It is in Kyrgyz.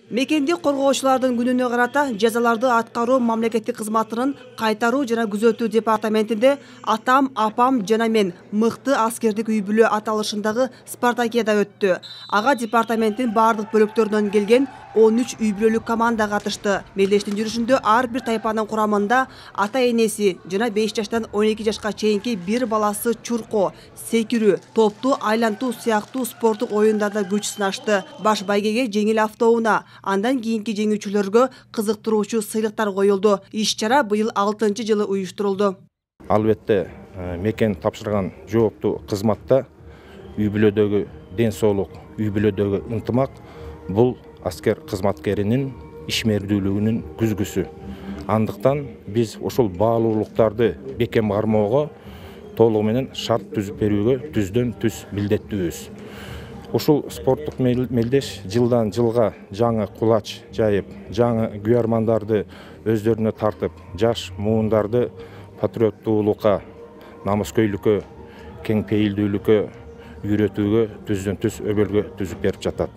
Мекенди коргоочулардын күнүнө карата жазаларды аткаруу мамлекеттик кызматынын кайтаруу жана күзөтүү департаментинде атам, апам жана мен мыкты аскердик үй бүлө аталышындагы спартакиада өттү. Ага департаменттин бардык бөлөктөрүнөн келген 13 үй бүлөлүк команда катышты. Мелдештин жүрүшүндө ар бир тайпанын курамында ата энеси жана 5 жаштан 12 жашка чейинки бир баласы чуркоо, секирүү, топту айлантуу сыяктуу спорттук оюндарда күч сынашты. Баш байгеге жеңил автоунаа, андан кийинки жеңүүчүлөргө кызыктыруучу сыйлыктар коюлду. Иш-чара быйыл 6-жылы уюштурулду. Албетте, мекен тапшырган жооптуу кызматта үй бүлөдөгү ден соолук, үй бүлөдөгү ынтымак бул аскер кызматкеринин ишмердүүлүгүнүн күзгүсү. Андыктан биз ошол баалуулуктарды бекем кармоого толугу менен шарт түзүп берүүгө түздөн түз милдеттүүбүз. Ушул спорттук мелдеш жылдан жылга жаңы кулач жайып, жаңы күйөрмандарды өздөрүнө тартып, жаш муундарды патриоттуулукка, намыскөйлүккө, кең пейилдүүлүккө үйрөтүүгө түздөн түз өбөлгө түзүп берип жатат.